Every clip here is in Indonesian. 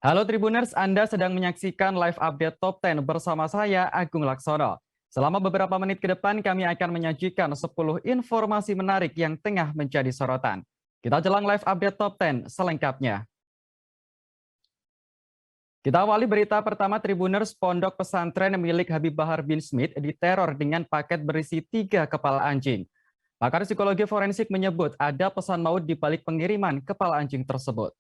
Halo Tribuners, Anda sedang menyaksikan live update Top 10 bersama saya, Agung Laksono. Selama beberapa menit ke depan, kami akan menyajikan 10 informasi menarik yang tengah menjadi sorotan. Kita jelang live update Top 10 selengkapnya. Kita awali berita pertama. Tribuners, pondok pesantren milik Habib Bahar bin Smith diteror dengan paket berisi 3 kepala anjing. Pakar psikologi forensik menyebut ada pesan maut di balik pengiriman kepala anjing tersebut.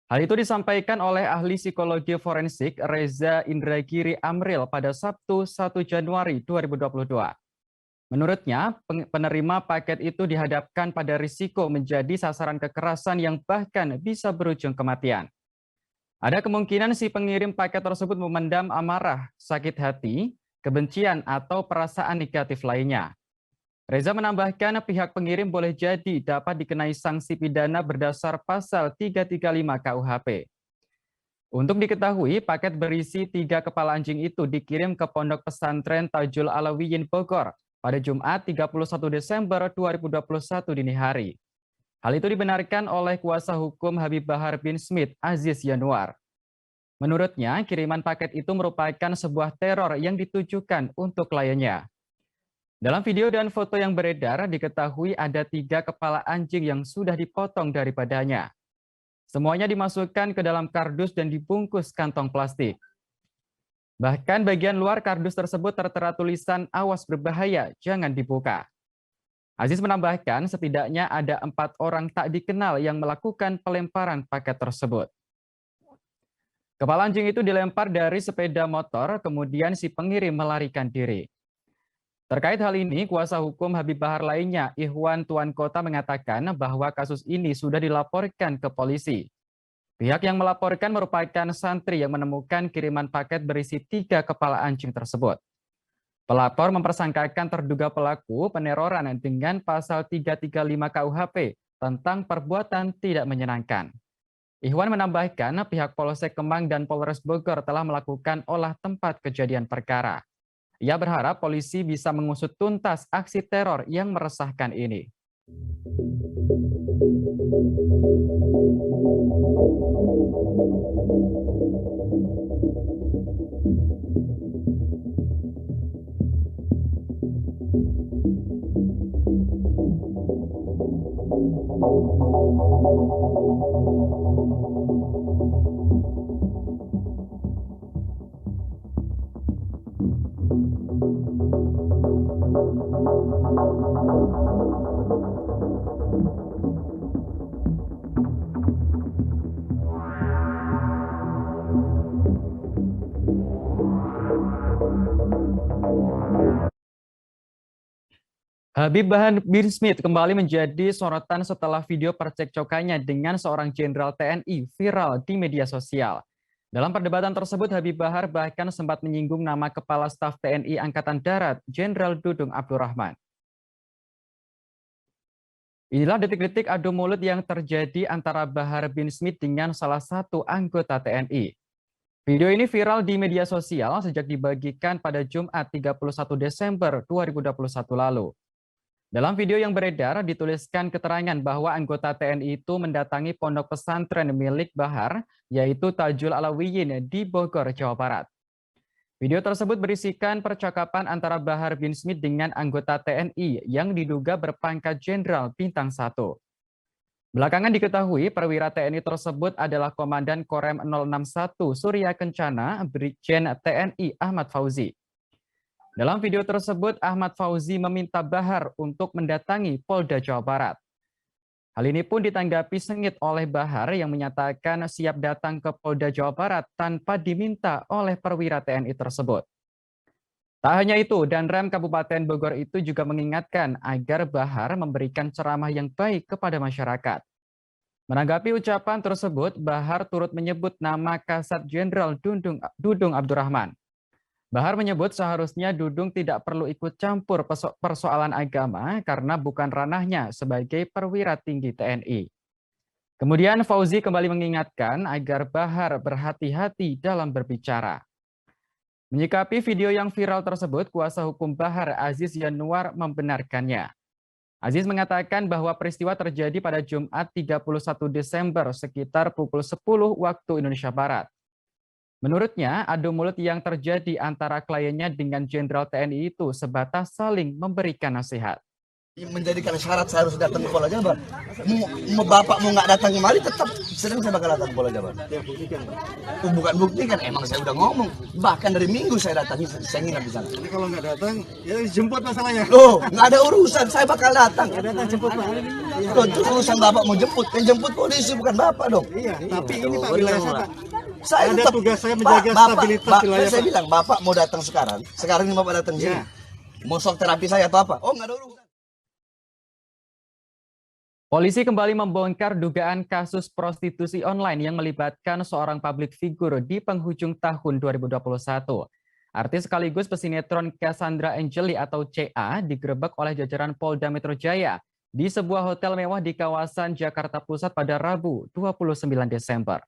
Hal itu disampaikan oleh ahli psikologi forensik Reza Indragiri Amril pada Sabtu 1 Januari 2022. Menurutnya, penerima paket itu dihadapkan pada risiko menjadi sasaran kekerasan yang bahkan bisa berujung kematian. Ada kemungkinan si pengirim paket tersebut memendam amarah, sakit hati, kebencian, atau perasaan negatif lainnya. Reza menambahkan pihak pengirim boleh jadi dapat dikenai sanksi pidana berdasar pasal 335 KUHP. Untuk diketahui, paket berisi 3 kepala anjing itu dikirim ke Pondok Pesantren Tajul Alawiyin Bogor pada Jumat 31 Desember 2021 dini hari. Hal itu dibenarkan oleh kuasa hukum Habib Bahar bin Smith, Aziz Yanuar. Menurutnya, kiriman paket itu merupakan sebuah teror yang ditujukan untuk kliennya. Dalam video dan foto yang beredar, diketahui ada 3 kepala anjing yang sudah dipotong daripadanya. Semuanya dimasukkan ke dalam kardus dan dibungkus kantong plastik. Bahkan bagian luar kardus tersebut tertera tulisan "Awas berbahaya, jangan dibuka". Aziz menambahkan setidaknya ada 4 orang tak dikenal yang melakukan pelemparan paket tersebut. Kepala anjing itu dilempar dari sepeda motor, kemudian si pengirim melarikan diri. Terkait hal ini, kuasa hukum Habib Bahar lainnya, Ikhwan Tuan Kota, mengatakan bahwa kasus ini sudah dilaporkan ke polisi. Pihak yang melaporkan merupakan santri yang menemukan kiriman paket berisi 3 kepala anjing tersebut. Pelapor mempersangkakan terduga pelaku peneroran dengan pasal 335 KUHP tentang perbuatan tidak menyenangkan. Ikhwan menambahkan pihak Polsek Kemang dan Polres Bogor telah melakukan olah tempat kejadian perkara. Ia berharap polisi bisa mengusut tuntas aksi teror yang meresahkan ini. Habib Bahar bin Smith kembali menjadi sorotan setelah video percekcokannya dengan seorang jenderal TNI viral di media sosial. Dalam perdebatan tersebut, Habib Bahar bahkan sempat menyinggung nama Kepala Staf TNI Angkatan Darat, Jenderal Dudung Abdurrahman. Inilah detik-detik adu mulut yang terjadi antara Bahar bin Smith dengan salah satu anggota TNI. Video ini viral di media sosial sejak dibagikan pada Jumat 31 Desember 2021 lalu. Dalam video yang beredar, dituliskan keterangan bahwa anggota TNI itu mendatangi pondok pesantren milik Bahar, yaitu Tajul Alawiyin di Bogor, Jawa Barat. Video tersebut berisikan percakapan antara Bahar bin Smith dengan anggota TNI yang diduga berpangkat Jenderal Bintang 1. Belakangan diketahui perwira TNI tersebut adalah Komandan Korem 061 Surya Kencana, Brigjen TNI Ahmad Fauzi. Dalam video tersebut, Ahmad Fauzi meminta Bahar untuk mendatangi Polda Jawa Barat. Hal ini pun ditanggapi sengit oleh Bahar yang menyatakan siap datang ke Polda Jawa Barat tanpa diminta oleh perwira TNI tersebut. Tak hanya itu, Danrem Kabupaten Bogor itu juga mengingatkan agar Bahar memberikan ceramah yang baik kepada masyarakat. Menanggapi ucapan tersebut, Bahar turut menyebut nama Kasat Jenderal Dudung Abdurrahman. Bahar menyebut seharusnya Dudung tidak perlu ikut campur persoalan agama karena bukan ranahnya sebagai perwira tinggi TNI. Kemudian Fauzi kembali mengingatkan agar Bahar berhati-hati dalam berbicara. Menyikapi video yang viral tersebut, kuasa hukum Bahar Aziz Yanuar membenarkannya. Aziz mengatakan bahwa peristiwa terjadi pada Jumat 31 Desember sekitar pukul 10 waktu Indonesia Barat. Menurutnya, adu mulut yang terjadi antara kliennya dengan Jenderal TNI itu sebatas saling memberikan nasihat. Menjadikan syarat saya harus datang ke Polda Jabar. Bapak mau nggak datang kemari, tetap sedang saya bakal datang ke Polda Jabar. Bukan buktikan, emang saya udah ngomong. Bahkan dari minggu saya datang, saya nginap di sana. Jadi kalau nggak datang, ya jemput masalahnya. Loh, nggak ada urusan, saya bakal datang. Nggak datang jemput Pak. Loh, terus urusan bapak mau jemput, yang jemput polisi bukan bapak dong. Iya, tapi ini Pak wilayah saya Pak. Saya ada tetap, tugas saya menjaga stabilitas wilayah saya Pak. bilang, bapak mau datang sekarang ini bapak datang sini. Ya. Mau sok terapi saya atau apa? Oh, nggak ada urusan. Polisi kembali membongkar dugaan kasus prostitusi online yang melibatkan seorang publik figur di penghujung tahun 2021. Artis sekaligus pesinetron Cassandra Angeli atau CA digerebek oleh jajaran Polda Metro Jaya di sebuah hotel mewah di kawasan Jakarta Pusat pada Rabu 29 Desember.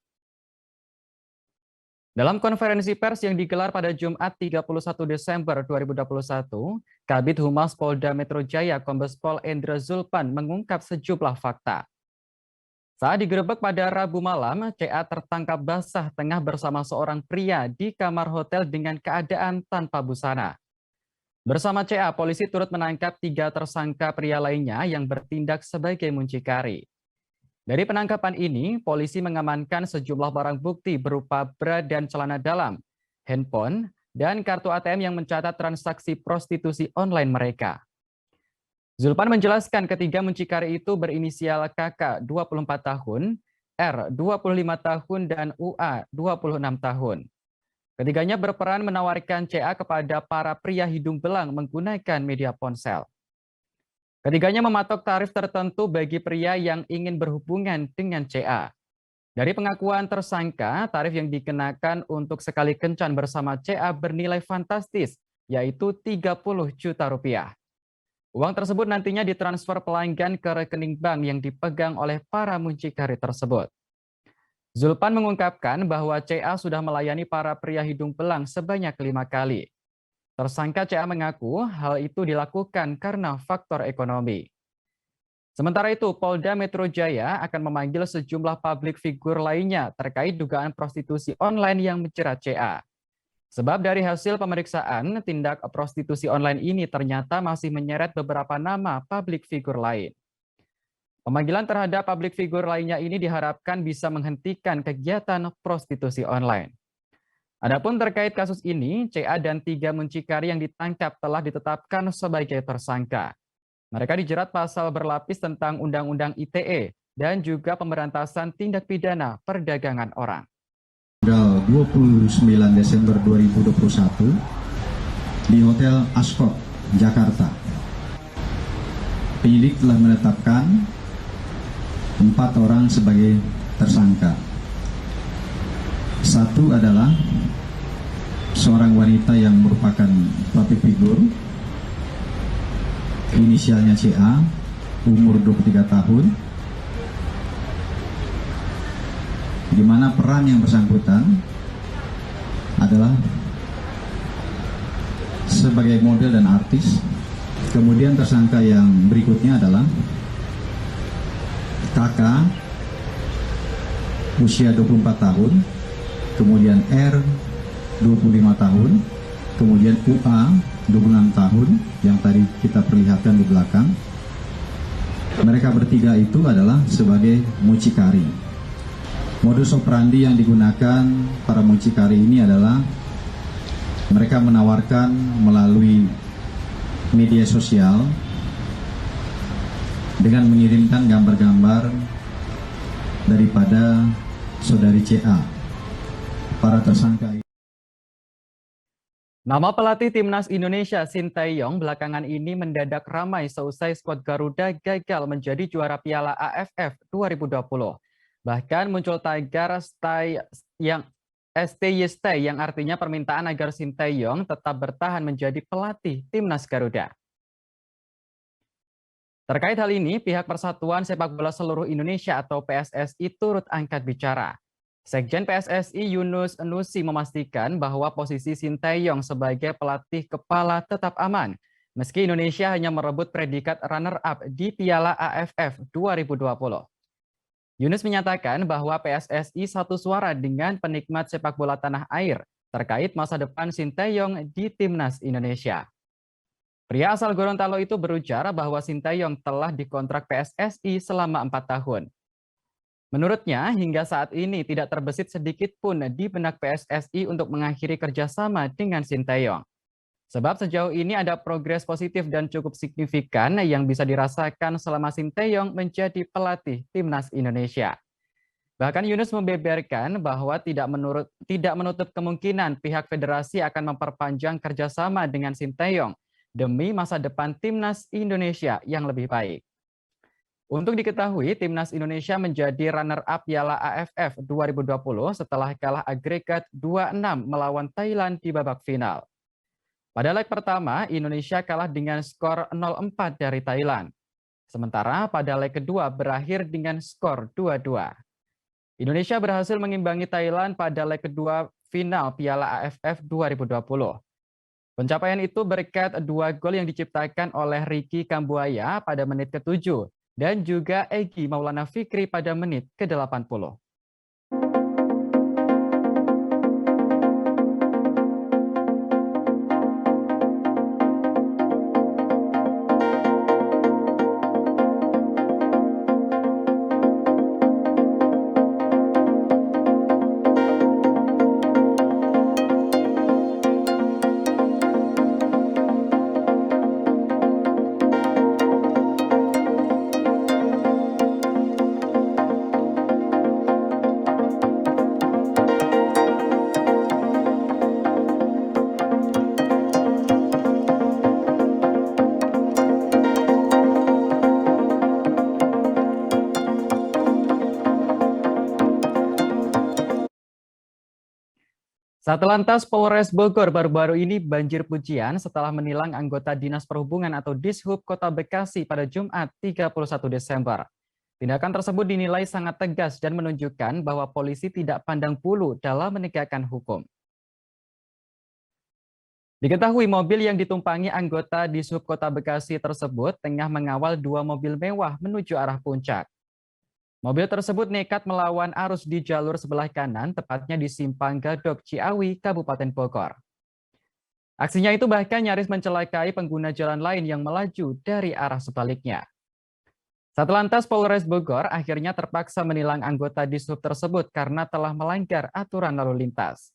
Dalam konferensi pers yang digelar pada Jumat 31 Desember 2021, Kabid Humas Polda Metro Jaya Kombes Pol Endra Zulpan mengungkap sejumlah fakta. Saat digerebek pada Rabu malam, CA tertangkap basah tengah bersama seorang pria di kamar hotel dengan keadaan tanpa busana. Bersama CA, polisi turut menangkap 3 tersangka pria lainnya yang bertindak sebagai muncikari. Dari penangkapan ini, polisi mengamankan sejumlah barang bukti berupa bra dan celana dalam, handphone, dan kartu ATM yang mencatat transaksi prostitusi online mereka. Zulpan menjelaskan ketiga muncikari itu berinisial KK 24 tahun, R 25 tahun, dan UA 26 tahun. Ketiganya berperan menawarkan CA kepada para pria hidung belang menggunakan media ponsel. Ketiganya mematok tarif tertentu bagi pria yang ingin berhubungan dengan CA. Dari pengakuan tersangka, tarif yang dikenakan untuk sekali kencan bersama CA bernilai fantastis, yaitu 30 juta rupiah. Uang tersebut nantinya ditransfer pelanggan ke rekening bank yang dipegang oleh para muncikari tersebut. Zulpan mengungkapkan bahwa CA sudah melayani para pria hidung belang sebanyak 5 kali. Tersangka CA mengaku hal itu dilakukan karena faktor ekonomi. Sementara itu, Polda Metro Jaya akan memanggil sejumlah publik figur lainnya terkait dugaan prostitusi online yang menjerat CA. Sebab dari hasil pemeriksaan, tindak prostitusi online ini ternyata masih menyeret beberapa nama publik figur lain. Pemanggilan terhadap publik figur lainnya ini diharapkan bisa menghentikan kegiatan prostitusi online. Adapun terkait kasus ini, CA dan 3 muncikari yang ditangkap telah ditetapkan sebagai tersangka. Mereka dijerat pasal berlapis tentang Undang-Undang ITE dan juga pemberantasan tindak pidana perdagangan orang. Tanggal 29 Desember 2021 di Hotel Ascot, Jakarta. Penyidik telah menetapkan 4 orang sebagai tersangka. Satu adalah seorang wanita yang merupakan public figure, inisialnya CA, umur 23 tahun, di mana peran yang bersangkutan adalah sebagai model dan artis. Kemudian tersangka yang berikutnya adalah KK, usia 24 tahun, kemudian R 25 tahun, kemudian UA 26 tahun yang tadi kita perlihatkan di belakang. Mereka bertiga itu adalah sebagai mucikari. Modus operandi yang digunakan para mucikari ini adalah mereka menawarkan melalui media sosial dengan mengirimkan gambar-gambar daripada saudari CA. Para tersangka. Nama pelatih Timnas Indonesia Sinteyong belakangan ini mendadak ramai seusai skuad Garuda gagal menjadi juara Piala AFF 2020. Bahkan muncul tagar STY yang artinya permintaan agar Sinteyong tetap bertahan menjadi pelatih Timnas Garuda. Terkait hal ini, pihak Persatuan Sepak Bola Seluruh Indonesia atau PSSI turut angkat bicara. Sekjen PSSI Yunus Nusi memastikan bahwa posisi Sinteyong sebagai pelatih kepala tetap aman meski Indonesia hanya merebut predikat runner-up di Piala AFF 2020. Yunus menyatakan bahwa PSSI satu suara dengan penikmat sepak bola tanah air terkait masa depan Sinteyong di Timnas Indonesia. Pria asal Gorontalo itu berujar bahwa Sinteyong telah dikontrak PSSI selama 4 tahun. Menurutnya, hingga saat ini tidak terbesit sedikit pun di benak PSSI untuk mengakhiri kerjasama dengan Sinteyong. Sebab sejauh ini ada progres positif dan cukup signifikan yang bisa dirasakan selama Sinteyong menjadi pelatih Timnas Indonesia. Bahkan Yunus membeberkan bahwa tidak menutup kemungkinan pihak federasi akan memperpanjang kerjasama dengan Sinteyong demi masa depan Timnas Indonesia yang lebih baik. Untuk diketahui, Timnas Indonesia menjadi runner-up Piala AFF 2020 setelah kalah agregat 2-6 melawan Thailand di babak final. Pada leg pertama, Indonesia kalah dengan skor 0-4 dari Thailand. Sementara pada leg kedua berakhir dengan skor 2-2. Indonesia berhasil mengimbangi Thailand pada leg kedua final Piala AFF 2020. Pencapaian itu berkat 2 gol yang diciptakan oleh Ricky Kambuaya pada menit ke-7 dan juga Egy Maulana Fikri pada menit ke-80. Satlantas Polres Bogor baru-baru ini banjir pujian setelah menilang anggota Dinas Perhubungan atau Dishub Kota Bekasi pada Jumat 31 Desember. Tindakan tersebut dinilai sangat tegas dan menunjukkan bahwa polisi tidak pandang bulu dalam menegakkan hukum. Diketahui mobil yang ditumpangi anggota Dishub Kota Bekasi tersebut tengah mengawal 2 mobil mewah menuju arah puncak. Mobil tersebut nekat melawan arus di jalur sebelah kanan, tepatnya di Simpang Gadok, Ciawi, Kabupaten Bogor. Aksinya itu bahkan nyaris mencelakai pengguna jalan lain yang melaju dari arah sebaliknya. Satlantas Polres Bogor akhirnya terpaksa menilang anggota Dishub tersebut karena telah melanggar aturan lalu lintas.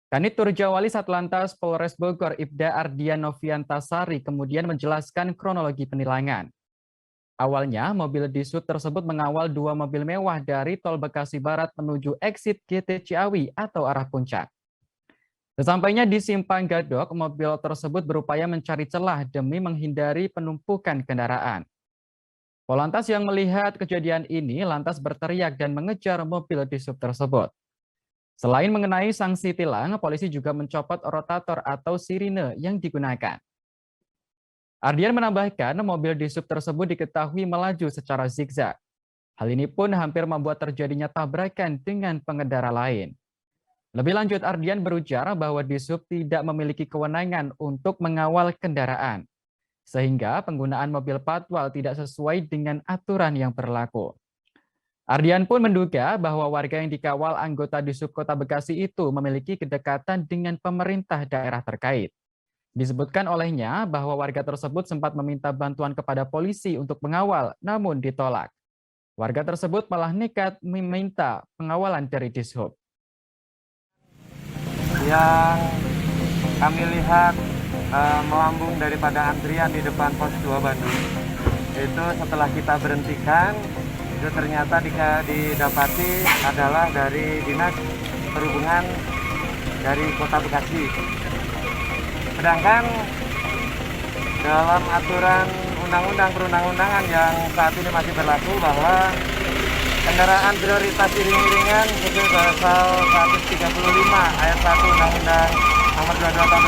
Kanit Turjawali Satlantas Polres Bogor Ibda Ardian Noviantasari kemudian menjelaskan kronologi penilangan. Awalnya, mobil Dishub tersebut mengawal 2 mobil mewah dari Tol Bekasi Barat menuju exit GT Ciawi atau arah puncak. Sesampainya di Simpang Gadok, mobil tersebut berupaya mencari celah demi menghindari penumpukan kendaraan. Polantas yang melihat kejadian ini lantas berteriak dan mengejar mobil Dishub tersebut. Selain mengenai sanksi tilang, polisi juga mencopot rotator atau sirine yang digunakan. Ardian menambahkan mobil Dishub tersebut diketahui melaju secara zigzag. Hal ini pun hampir membuat terjadinya tabrakan dengan pengendara lain. Lebih lanjut, Ardian berujar bahwa Dishub tidak memiliki kewenangan untuk mengawal kendaraan, sehingga penggunaan mobil patwal tidak sesuai dengan aturan yang berlaku. Ardian pun menduga bahwa warga yang dikawal anggota Dishub Kota Bekasi itu memiliki kedekatan dengan pemerintah daerah terkait. Disebutkan olehnya bahwa warga tersebut sempat meminta bantuan kepada polisi untuk mengawal, namun ditolak. Warga tersebut malah nekat meminta pengawalan dari Dishub. Yang kami lihat melambung daripada antrian di depan pos 2 Bandung, itu setelah kita berhentikan, itu ternyata didapati adalah dari Dinas Perhubungan dari Kota Bekasi. Sedangkan dalam aturan undang-undang perundang-undangan yang saat ini masih berlaku bahwa kendaraan prioritas iring-iringan sesuai pasal 135 ayat 1 Undang-Undang Nomor 22 Tahun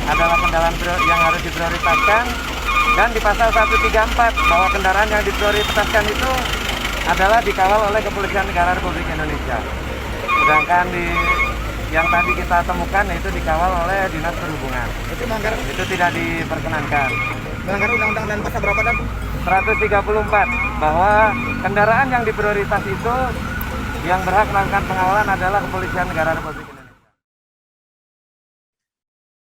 2009 adalah kendaraan yang harus diprioritaskan, dan di pasal 134 bahwa kendaraan yang diprioritaskan itu adalah dikawal oleh Kepolisian Negara Republik Indonesia. Sedangkan di yang tadi kita temukan itu dikawal oleh Dinas Perhubungan. Itu tidak diperkenankan. Melanggar undang-undang dan pasal berapa dan? 134 bahwa kendaraan yang diprioritas itu yang berhak melakukan pengawalan adalah Kepolisian Negara Republik Indonesia.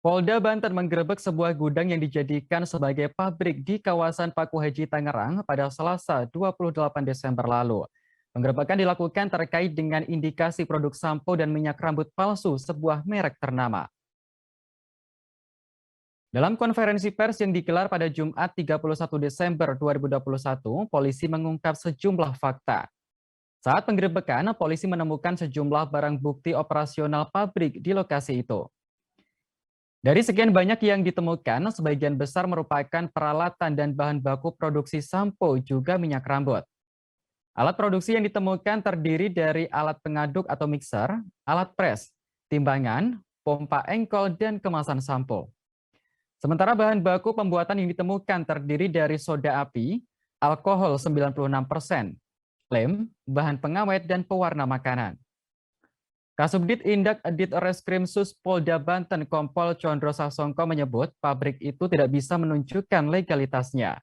Polda Banten menggerebek sebuah gudang yang dijadikan sebagai pabrik di kawasan Paku Haji Tangerang pada Selasa 28 Desember lalu. Penggerebekan dilakukan terkait dengan indikasi produk sampo dan minyak rambut palsu sebuah merek ternama. Dalam konferensi pers yang digelar pada Jumat 31 Desember 2021, polisi mengungkap sejumlah fakta. Saat penggerebekan, polisi menemukan sejumlah barang bukti operasional pabrik di lokasi itu. Dari sekian banyak yang ditemukan, sebagian besar merupakan peralatan dan bahan baku produksi sampo juga minyak rambut. Alat produksi yang ditemukan terdiri dari alat pengaduk atau mixer, alat pres, timbangan, pompa engkol, dan kemasan sampo. Sementara bahan baku pembuatan yang ditemukan terdiri dari soda api, alkohol 96%, lem, bahan pengawet, dan pewarna makanan. Kasubdit Indak Ditreskrim Sus Polda Banten Kompol Condro Sasongko menyebut pabrik itu tidak bisa menunjukkan legalitasnya.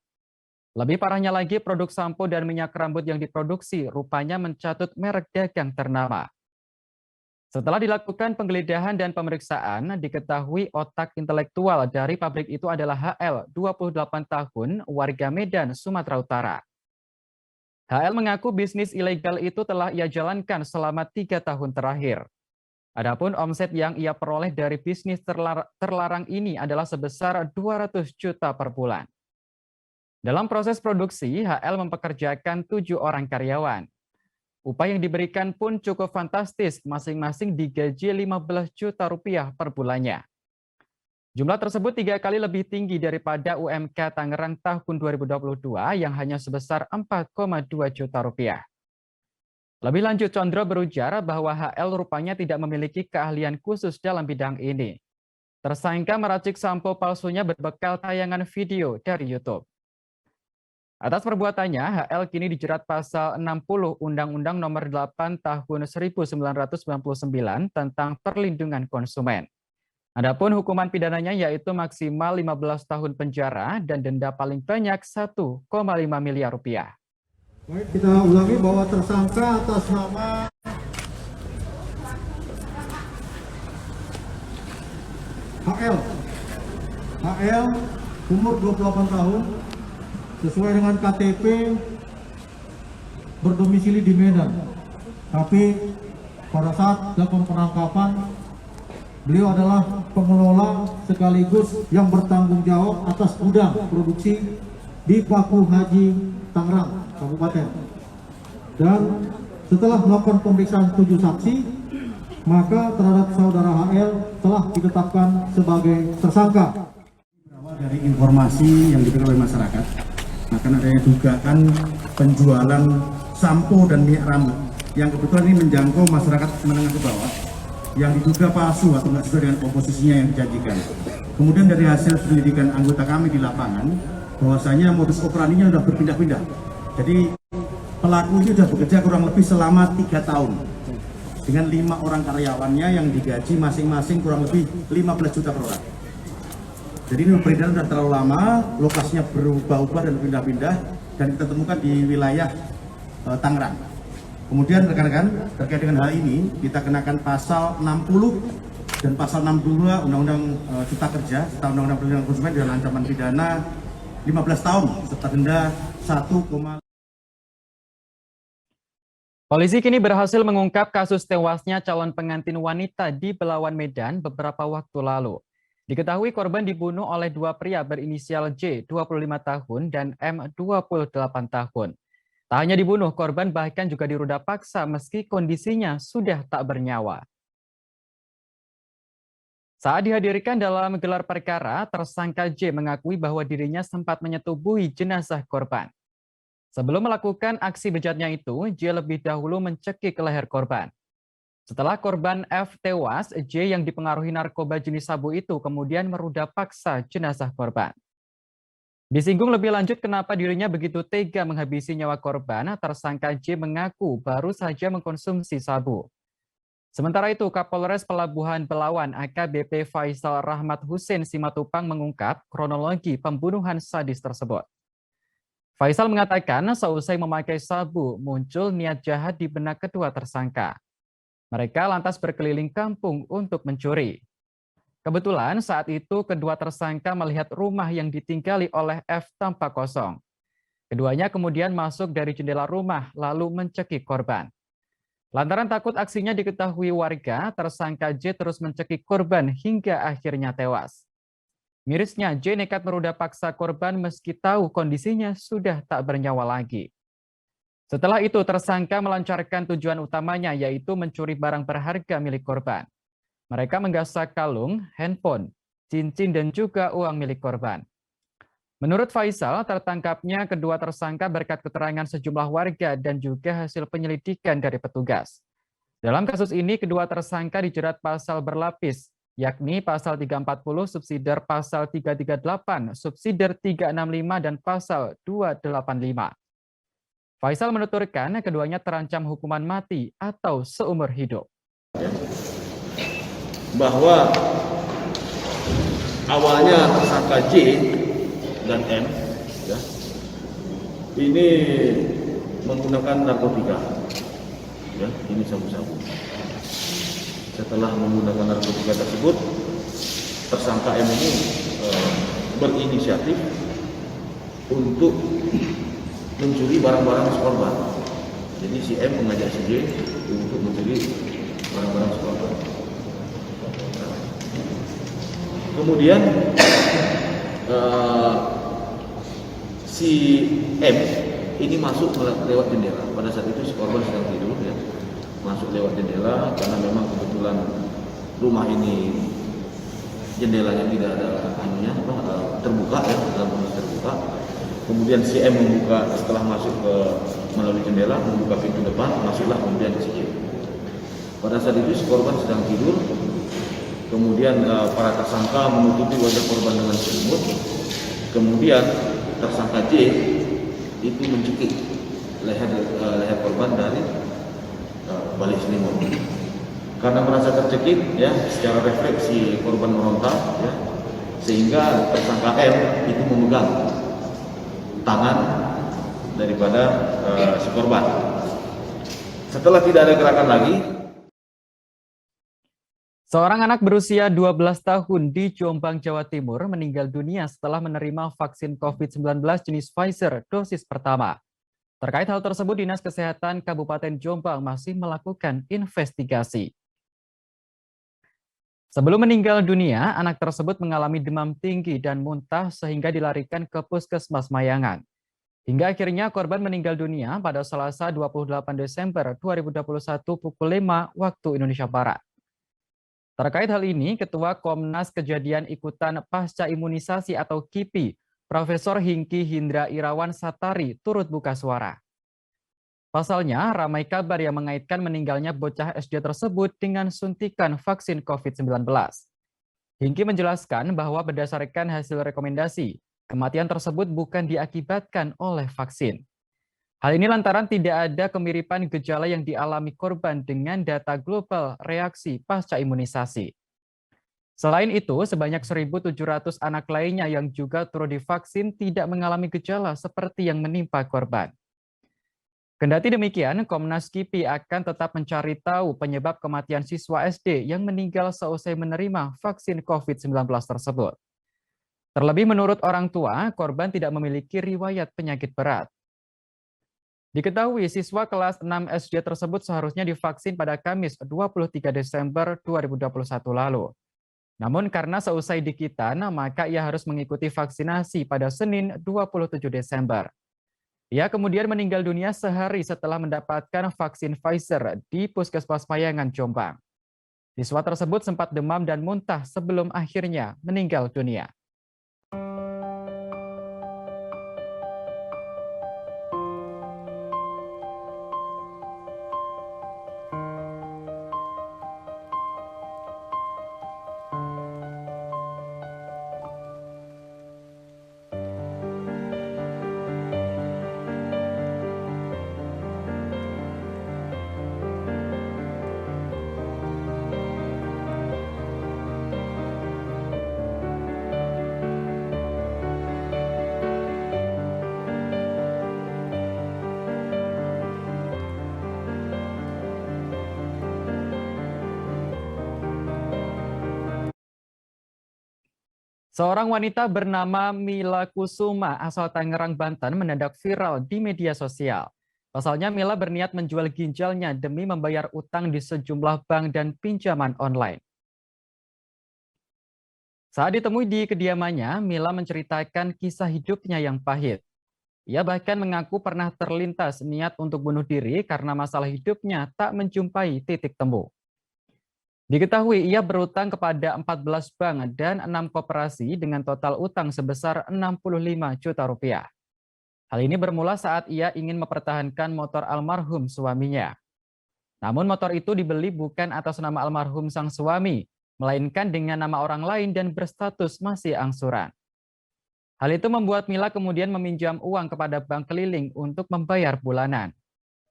Lebih parahnya lagi, produk sampo dan minyak rambut yang diproduksi rupanya mencatut merek dagang ternama. Setelah dilakukan penggeledahan dan pemeriksaan, diketahui otak intelektual dari pabrik itu adalah HL, 28 tahun, warga Medan, Sumatera Utara. HL mengaku bisnis ilegal itu telah ia jalankan selama 3 tahun terakhir. Adapun omset yang ia peroleh dari bisnis terlarang ini adalah sebesar 200 juta per bulan. Dalam proses produksi, HL mempekerjakan 7 orang karyawan. Upah yang diberikan pun cukup fantastis, masing-masing digaji 15 juta rupiah per bulannya. Jumlah tersebut 3 kali lebih tinggi daripada UMK Tangerang tahun 2022 yang hanya sebesar 4,2 juta rupiah. Lebih lanjut, Condro berujar bahwa HL rupanya tidak memiliki keahlian khusus dalam bidang ini. Tersangka meracik sampo palsunya berbekal tayangan video dari YouTube. Atas perbuatannya, HL kini dijerat pasal 60 Undang-Undang Nomor 8 Tahun 1999 tentang Perlindungan Konsumen. Adapun hukuman pidananya yaitu maksimal 15 tahun penjara dan denda paling banyak 1,5 miliar rupiah. Baik, kita ulangi bahwa tersangka atas nama HL umur 28 tahun, sesuai dengan KTP berdomisili di Medan. Tapi pada saat dilakukan penangkapan, beliau adalah pengelola sekaligus yang bertanggung jawab atas gudang produksi di Paku Haji Tangerang, Kabupaten. Dan setelah melakukan pemeriksaan 7 saksi, maka terhadap saudara HL telah ditetapkan sebagai tersangka. Dari informasi yang diberikan oleh masyarakat, akan adanya dugaan penjualan sampo dan minyak rambut yang kebetulan ini menjangkau masyarakat menengah ke bawah, yang diduga palsu atau tidak sesuai dengan komposisinya yang dijanjikan. Kemudian dari hasil penyelidikan anggota kami di lapangan, bahwasanya modus operandinya sudah berpindah-pindah. Jadi pelaku ini sudah bekerja kurang lebih selama 3 tahun dengan 5 orang karyawannya yang digaji masing-masing kurang lebih 15 juta per orang. Jadi ini peredaran sudah terlalu lama, lokasinya berubah-ubah dan pindah-pindah, dan kita temukan di wilayah Tangerang. Kemudian rekan-rekan, terkait dengan hal ini, kita kenakan pasal 60 dan pasal 62 Undang-Undang Cipta Kerja, serta Undang-Undang Perlindungan Konsumen dengan ancaman pidana 15 tahun, serta denda 1, Polisi kini berhasil mengungkap kasus tewasnya calon pengantin wanita di Belawan, Medan beberapa waktu lalu. Diketahui korban dibunuh oleh 2 pria berinisial J, 25 tahun, dan M, 28 tahun. Tak hanya dibunuh, korban bahkan juga diruda paksa meski kondisinya sudah tak bernyawa. Saat dihadirkan dalam gelar perkara, tersangka J mengakui bahwa dirinya sempat menyetubuhi jenazah korban. Sebelum melakukan aksi bejatnya itu, J lebih dahulu mencekik leher korban. Setelah korban F tewas, J yang dipengaruhi narkoba jenis sabu itu kemudian meruda paksa jenazah korban. Disinggung lebih lanjut kenapa dirinya begitu tega menghabisi nyawa korban, tersangka J mengaku baru saja mengkonsumsi sabu. Sementara itu, Kapolres Pelabuhan Belawan AKBP Faisal Rahmat Hussein Simatupang mengungkap kronologi pembunuhan sadis tersebut. Faisal mengatakan seusai memakai sabu, muncul niat jahat di benak kedua tersangka. Mereka lantas berkeliling kampung untuk mencuri. Kebetulan saat itu kedua tersangka melihat rumah yang ditinggali oleh F tampak kosong. Keduanya kemudian masuk dari jendela rumah lalu mencekik korban. Lantaran takut aksinya diketahui warga, tersangka J terus mencekik korban hingga akhirnya tewas. Mirisnya, J nekat meruda paksa korban meski tahu kondisinya sudah tak bernyawa lagi. Setelah itu, tersangka melancarkan tujuan utamanya yaitu mencuri barang berharga milik korban. Mereka menggasak kalung, handphone, cincin, dan juga uang milik korban. Menurut Faisal, tertangkapnya kedua tersangka berkat keterangan sejumlah warga dan juga hasil penyelidikan dari petugas. Dalam kasus ini, kedua tersangka dijerat pasal berlapis, yakni pasal 340, subsidiar pasal 338, subsidiar 365, dan pasal 285. Faisal menuturkan keduanya terancam hukuman mati atau seumur hidup. Bahwa awalnya tersangka J dan M ya, ini menggunakan narkotika, ya, ini sabu-sabu. Setelah menggunakan narkotika tersebut, tersangka M ini berinisiatif untuk mencuri barang-barang si korban. Jadi si M mengajak si J untuk mencuri barang-barang si korban. Kemudian si M ini masuk lewat jendela. Pada saat itu si korban sedang tidur, ya, masuk lewat jendela karena memang kebetulan rumah ini jendelanya tidak ada terbuka, ya, dalam kondisi terbuka. Kemudian si M membuka, setelah masuk ke melalui jendela, membuka pintu depan, masuklah kemudian si J. Pada saat itu si korban sedang tidur. Kemudian para tersangka menutupi wajah korban dengan selimut. Kemudian tersangka J itu mencekik leher korban dari balik selimut. Karena merasa tercekik, ya, secara refleks si korban meronta, ya, sehingga tersangka M itu memegang tangan daripada si korban. Setelah tidak ada gerakan lagi, seorang anak berusia 12 tahun di Jombang, Jawa Timur meninggal dunia setelah menerima vaksin COVID-19 jenis Pfizer dosis pertama. Terkait hal tersebut, Dinas Kesehatan Kabupaten Jombang masih melakukan investigasi. Sebelum meninggal dunia, anak tersebut mengalami demam tinggi dan muntah sehingga dilarikan ke Puskesmas Mayangan. Hingga akhirnya korban meninggal dunia pada Selasa 28 Desember 2021 pukul 5 waktu Indonesia Barat. Terkait hal ini, Ketua Komnas Kejadian Ikutan Pasca Imunisasi atau KIPI, Profesor Hingki Hindra Irawan Satari turut buka suara. Pasalnya, ramai kabar yang mengaitkan meninggalnya bocah SD tersebut dengan suntikan vaksin COVID-19. Hingki menjelaskan bahwa berdasarkan hasil rekomendasi, kematian tersebut bukan diakibatkan oleh vaksin. Hal ini lantaran tidak ada kemiripan gejala yang dialami korban dengan data global reaksi pasca imunisasi. Selain itu, sebanyak 1.700 anak lainnya yang juga turut divaksin tidak mengalami gejala seperti yang menimpa korban. Kendati demikian, Komnas KIPI akan tetap mencari tahu penyebab kematian siswa SD yang meninggal seusai menerima vaksin COVID-19 tersebut. Terlebih menurut orang tua, korban tidak memiliki riwayat penyakit berat. Diketahui siswa kelas 6 SD tersebut seharusnya divaksin pada Kamis 23 Desember 2021 lalu. Namun karena seusai dikitan, maka ia harus mengikuti vaksinasi pada Senin 27 Desember. Ia kemudian meninggal dunia sehari setelah mendapatkan vaksin Pfizer di Puskesmas Mayangan, Jombang. Siswa tersebut sempat demam dan muntah sebelum akhirnya meninggal dunia. Seorang wanita bernama Mila Kusuma asal Tangerang, Banten mendadak viral di media sosial. Pasalnya Mila berniat menjual ginjalnya demi membayar utang di sejumlah bank dan pinjaman online. Saat ditemui di kediamannya, Mila menceritakan kisah hidupnya yang pahit. Ia bahkan mengaku pernah terlintas niat untuk bunuh diri karena masalah hidupnya tak menjumpai titik temu. Diketahui ia berutang kepada 14 bank dan 6 koperasi dengan total utang sebesar 65 juta rupiah. Hal ini bermula saat ia ingin mempertahankan motor almarhum suaminya. Namun motor itu dibeli bukan atas nama almarhum sang suami, melainkan dengan nama orang lain dan berstatus masih angsuran. Hal itu membuat Mila kemudian meminjam uang kepada bank keliling untuk membayar bulanan.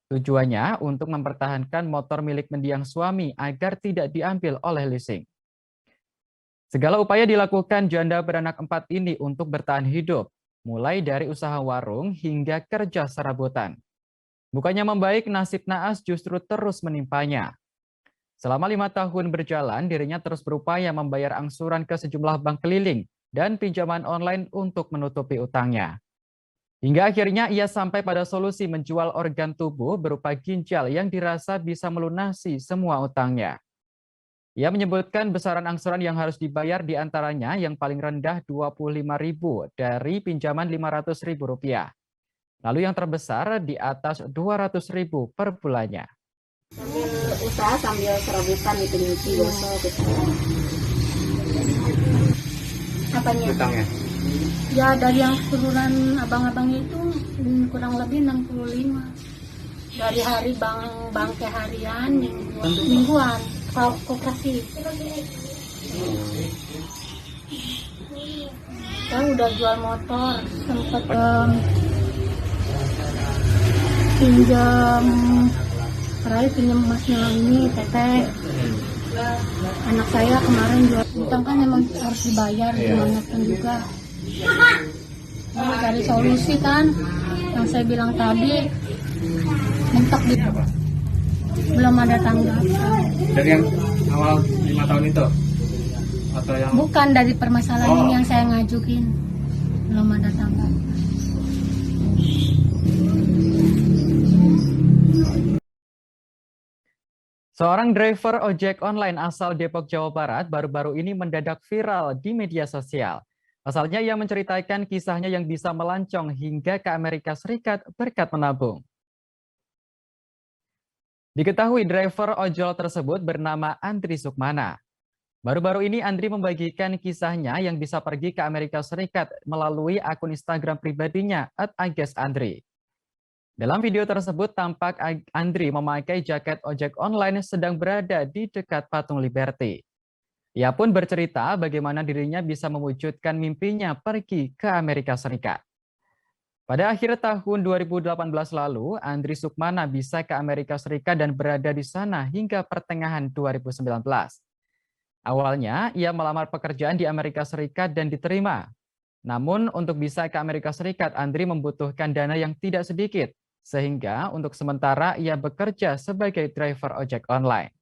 Tujuannya untuk mempertahankan motor milik mendiang suami agar tidak diambil oleh leasing. Segala upaya dilakukan janda beranak 4 ini untuk bertahan hidup, mulai dari usaha warung hingga kerja serabutan. Bukannya membaik, nasib naas justru terus menimpanya. Selama 5 tahun berjalan, dirinya terus berupaya membayar angsuran ke sejumlah bank keliling dan pinjaman online untuk menutupi utangnya. Hingga akhirnya ia sampai pada solusi menjual organ tubuh berupa ginjal yang dirasa bisa melunasi semua utangnya. Ia menyebutkan besaran angsuran yang harus dibayar diantaranya yang paling rendah Rp25.000 dari pinjaman Rp500.000. Lalu yang terbesar di atas Rp200.000 per bulannya. Sambil usaha sambil serabutan itu nyuci gosok gitu. Apanya? Utangnya? Ya dari yang turunan abang-abangnya itu kurang lebih 65. Dari hari bank ke harian, mingguan, koperasi. Saya udah jual motor, sempat pinjam, terakhir pinjam masnya ini teteh. Anak saya kemarin jual utang kan memang harus dibayar gimana pun juga. Cari solusi kan, yang saya bilang tadi mentok di belum ada tanggapan. Dari yang awal 5 tahun itu? Atau yang... Bukan dari permasalahan yang saya ngajukin, belum ada tanggapan. Seorang driver ojek online asal Depok, Jawa Barat baru-baru ini mendadak viral di media sosial. Pasalnya ia menceritakan kisahnya yang bisa melancong hingga ke Amerika Serikat berkat menabung. Diketahui driver ojol tersebut bernama Andri Sukmana. Baru-baru ini Andri membagikan kisahnya yang bisa pergi ke Amerika Serikat melalui akun Instagram pribadinya @agesandri. Dalam video tersebut tampak Andri memakai jaket ojek online sedang berada di dekat patung Liberty. Ia pun bercerita bagaimana dirinya bisa mewujudkan mimpinya pergi ke Amerika Serikat. Pada akhir tahun 2018 lalu, Andri Sukmana bisa ke Amerika Serikat dan berada di sana hingga pertengahan 2019. Awalnya, ia melamar pekerjaan di Amerika Serikat dan diterima. Namun, untuk bisa ke Amerika Serikat, Andri membutuhkan dana yang tidak sedikit, sehingga untuk sementara ia bekerja sebagai driver ojek online.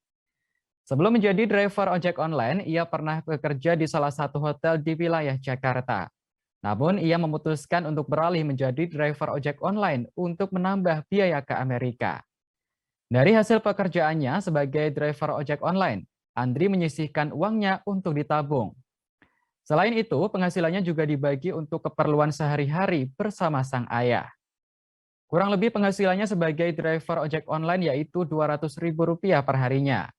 Sebelum menjadi driver ojek online, ia pernah bekerja di salah satu hotel di wilayah Jakarta. Namun, ia memutuskan untuk beralih menjadi driver ojek online untuk menambah biaya ke Amerika. Dari hasil pekerjaannya sebagai driver ojek online, Andri menyisihkan uangnya untuk ditabung. Selain itu, penghasilannya juga dibagi untuk keperluan sehari-hari bersama sang ayah. Kurang lebih penghasilannya sebagai driver ojek online yaitu Rp200.000 per harinya.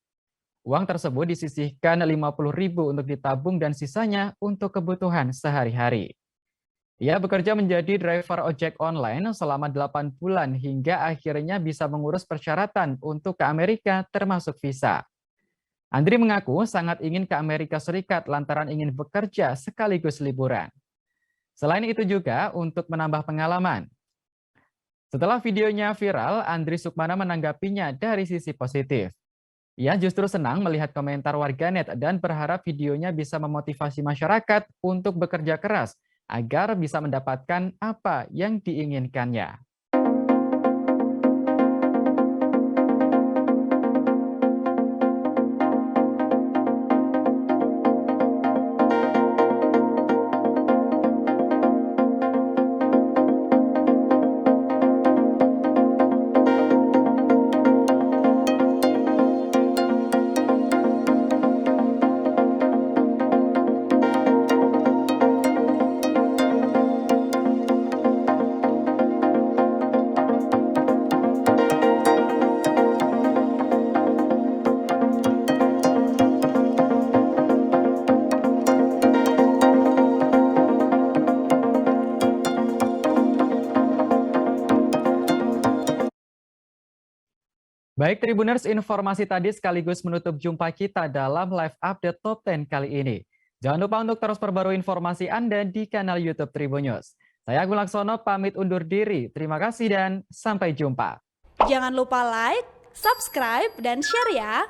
Uang tersebut disisihkan Rp50.000 untuk ditabung dan sisanya untuk kebutuhan sehari-hari. Ia bekerja menjadi driver ojek online selama 8 bulan hingga akhirnya bisa mengurus persyaratan untuk ke Amerika termasuk visa. Andri mengaku sangat ingin ke Amerika Serikat lantaran ingin bekerja sekaligus liburan. Selain itu juga untuk menambah pengalaman. Setelah videonya viral, Andri Sukmana menanggapinya dari sisi positif. Ia justru senang melihat komentar warganet dan berharap videonya bisa memotivasi masyarakat untuk bekerja keras agar bisa mendapatkan apa yang diinginkannya. Baik Tribuners, informasi tadi sekaligus menutup jumpa kita dalam live update Top 10 kali ini. Jangan lupa untuk terus perbarui informasi Anda di kanal YouTube Tribun News. Saya Agung Laksono pamit undur diri. Terima kasih dan sampai jumpa. Jangan lupa like, subscribe, dan share ya.